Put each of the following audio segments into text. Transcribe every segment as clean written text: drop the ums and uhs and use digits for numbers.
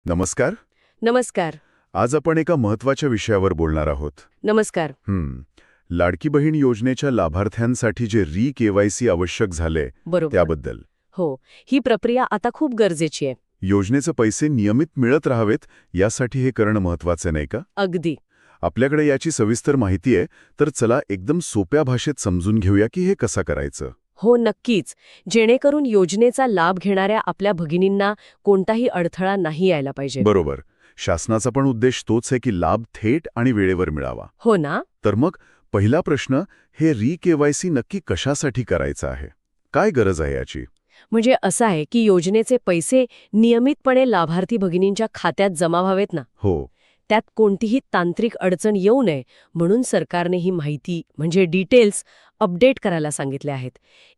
नमस्कार. नमस्कार. आज आपण एका महत्वाच्या विषयावर बोलणार आहोत. नमस्कार. लाडकी बहीण योजनेच्या लाभार्थ्यांसाठी जे री-केवायसी आवश्यक झाले बरोबर. त्याबद्दल. हो, ही प्रक्रिया आता खूप गरजेची आहे. योजनेचे पैसे नियमित मिळत राहावेत यासाठी हे करणं महत्वाचं नाही का? अगदी. आपल्याकडे याची सविस्तर माहिती आहे, तर चला एकदम सोप्या भाषेत समजून घेऊया की हे कसं करायचं. हो, नक्कीच. जेणेकरून योजनेचा लाभ घेणाऱ्या आपल्या भगिनींना कोणताही अडथळा नाही यायला पाहिजे. बरोबर. शासनाचा पण उद्देश तोच आहे की लाभ थेट आणि वेळेवर मिळावा. हो ना? तर मग पहिला प्रश्न, हे री-केवायसी नक्की कशासाठी करायचं आहे? काय गरज आहे याची? म्हणजे असं आहे की योजनेचे पैसे नियमितपणे लाभार्थी भगिनींच्या खात्यात जमा व्हावेत ना. हो. त्यात कोणतीही तांत्रिक अडचण येऊ नये म्हणून सरकारने ही माहिती म्हणजे डिटेल्स अपडेट करायला सांगितले आहेत.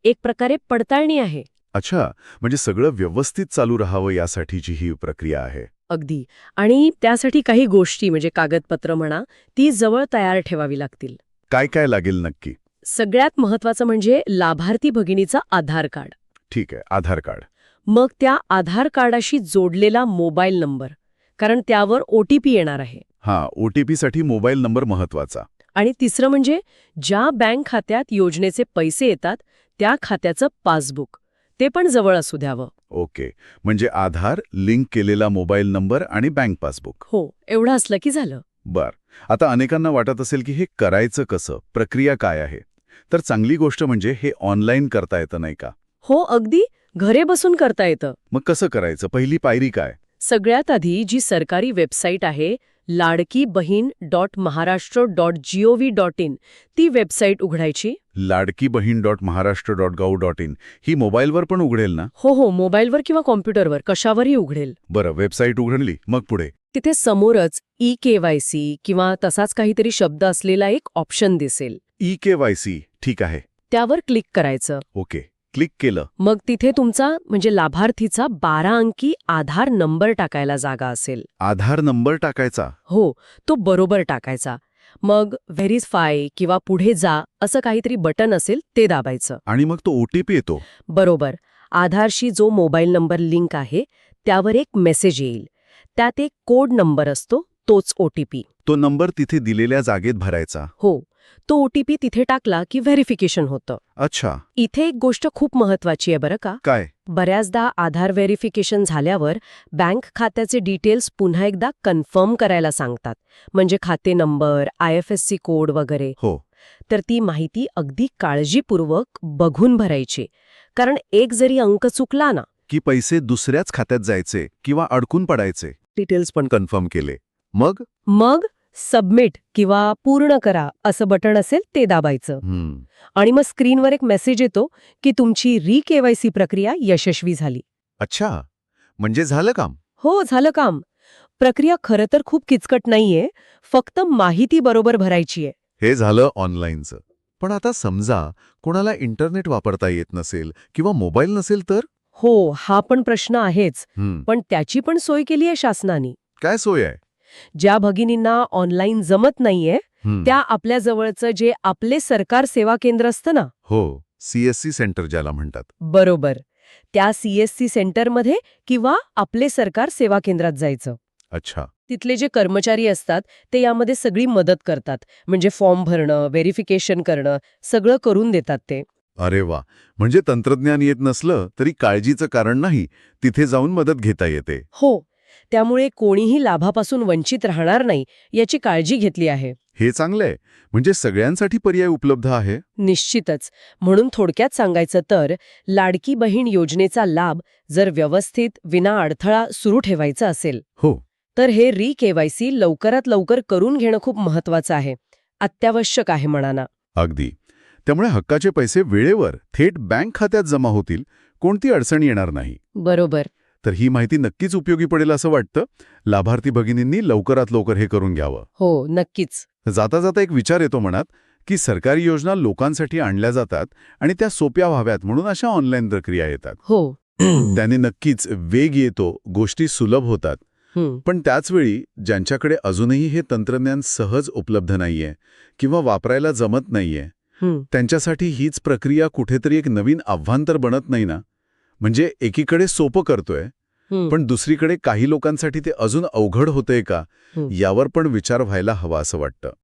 एक प्रकारे पडताळणी आहे. अच्छा, म्हणजे सगळं व्यवस्थित चालू राहावं यासाठीची ही प्रक्रिया आहे. अगदी. आणि त्यासाठी काही गोष्टी म्हणजे कागदपत्र म्हणा, ती जवळ तयार ठेवावी लागतील. काय काय लागेल नक्की? सगळ्यात महत्वाचं म्हणजे लाभार्थी भगिनीचा आधार कार्ड. ठीक आहे, आधार कार्ड. मग त्या आधार कार्डाशी जोडलेला मोबाईल नंबर, कारण त्यावर OTP येणार आहे. हां, OTPसाठी मोबाईल नंबर महत्वाचा. आणि तिसरं म्हणजे ज्या बँक खात्यात योजनेचे पैसे येतात त्या खात्याचं पासबुक, ते पण जवळ असू द्यावं. ओके, म्हणजे आधार, लिंक केलेला मोबाईल नंबर आणि बँक पासबुक. हो, एवढं असलं की झालं. बर. आता अनेकांना वाटत असेल की हे करायचं कसं, प्रक्रिया काय आहे? तर चांगली गोष्ट म्हणजे हे ऑनलाईन करता येतं नाही का? हो, अगदी घरे बसून करता येतं. मग कसं करायचं? पहिली पायरी काय? सगळ्यात आधी जी सरकारी वेबसाईट आहे ladkibahin.maharashtra.gov.in ती वेबसाईट उघडायची. ladkibahhin.maharashtra.gov.in ही मोबाईलवर पण उघडेल ना? हो, मोबाईलवर किंवा कॉम्प्युटरवर कशावरही उघडेल. बरं, वेबसाईट उघडली, मग पुढे? तिथे समोरच ई-केवायसी किंवा तसाच काहीतरी शब्द असलेला एक ऑप्शन दिसेल. ई-केवायसी, ठीक आहे. त्यावर क्लिक करायचं. ओके, क्लिक केलं. मग तिथे तुमचा म्हणजे लाभार्थीचा 12 अंकी आधार नंबर टाकायला जागा असेल. आधार नंबर टाकायचा? हो, तो बरोबर टाकायचा. मग व्हेरीफाय किंवा पुढे जा असं काहीतरी बटन असेल ते दाबायचं. आणि मग तो OTP येतो? बरोबर. आधारशी जो मोबाईल नंबर लिंक आहे त्यावर एक मेसेज येईल. त्यात एक कोड नंबर असतो, तोच OTP. तो नंबर तिथे दिलेल्या जागेत भरायचा? हो, तो OTP तिथे टाकला की व्हेरिफिकेशन होतं. अच्छा. इथे एक गोष्ट खूप महत्वाची आहे बरं का. काय? बऱ्याचदा आधार व्हेरिफिकेशन झाल्यावर बँक खात्याचे डिटेल्स पुन्हा एकदा कन्फर्म करायला सांगतात, म्हणजे खाते नंबर, IFSC कोड वगैरे. हो. तर ती माहिती अगदी काळजीपूर्वक बघून भरायची, कारण एक जरी अंक चुकला ना की पैसे दुसऱ्याच खात्यात जायचे किंवा अडकून पडायचे. डिटेल्स पण कन्फर्म केले. मग सबमिट किंवा पूर्ण करा असं बटण असेल ते दाबायचं. आणि मग स्क्रीनवर एक मेसेज येतो की तुमची री-केवायसी प्रक्रिया यशस्वी झाली. अच्छा, म्हणजे झालं काम? हो, झालं काम. प्रक्रिया खरं तर खूप किचकट नाहीये, फक्त माहिती बरोबर भरायची आहे. हे झालं ऑनलाईनचं. पण आता समजा कोणाला इंटरनेट वापरता येत नसेल किंवा मोबाईल नसेल तर? हो, हा पण प्रश्न आहेच. पण त्याची पण सोय केली आहे शासनाने. काय सोय आहे? ज्या भगिनींना ऑनलाईन जमत नाहीये त्या आपल्या जवळचं जे आपले सरकार सेवा केंद्र असतं ना. हो, CSC सेंटर ज्याला म्हणतात. बरोबर. त्या CSC सेंटरमध्ये किंवा आपले सरकार सेवा केंद्रात जायचं. अच्छा. तिथले जे कर्मचारी असतात ते यामध्ये सगळी मदत करतात, म्हणजे फॉर्म भरणं, व्हेरिफिकेशन करणं सगळं करून देतात ते. अरे वा, म्हणजे तंत्रज्ञान येत नसलं तरी काळजीचं कारण नाही, तिथे जाऊन मदत घेता येते. हो, त्यामुळे कोणीही लाभापासून वंचित राहणार नाही याची काळजी घेतली आहे. हे चांगलंय, म्हणजे सगळ्यांसाठी पर्याय उपलब्ध आहे. निश्चितच. म्हणून थोडक्यात सांगायचं तर लाडकी बहीण योजनेचा लाभ जर व्यवस्थित विना अडथळा सुरू ठेवायचा असेल हो, तर हे री-केवायसी लवकरात लवकर करून घेणं खूप महत्वाचं आहे, अत्यावश्यक आहे म्हणा ना. अगदी. त्यामुळे हक्काचे पैसे वेळेवर थेट बँक खात्यात जमा होतील, कोणती अडचण येणार नाही. बरोबर. तर ही माहिती नक्कीच उपयोगी पडेल असं वाटतं. लाभार्थी भगिनींनी लवकरात लवकर हे करून घ्यावं. हो, नक्कीच. जाता जाता एक विचार येतो मनात की सरकारी योजना लोकांसाठी आणल्या जातात आणि त्या सोप्या व्हाव्यात म्हणून अशा ऑनलाईन प्रक्रिया येतात. हो. त्याने नक्कीच वेग येतो, गोष्टी सुलभ होतात. पण त्याचवेळी ज्यांच्याकडे अजूनही हे तंत्रज्ञान सहज उपलब्ध नाहीये किंवा वापरायला जमत नाहीये, त्यांच्यासाठी हीच प्रक्रिया कुठेतरी एक नवीन आव्हान तर बनत नाही ना? म्हणजे एकीकडे सोपं करतोय पण दुसरीकडे काही लोकांसाठी ते अजून अवघड होतंय का यावर पण विचार व्हायला हवा असं वाटतं.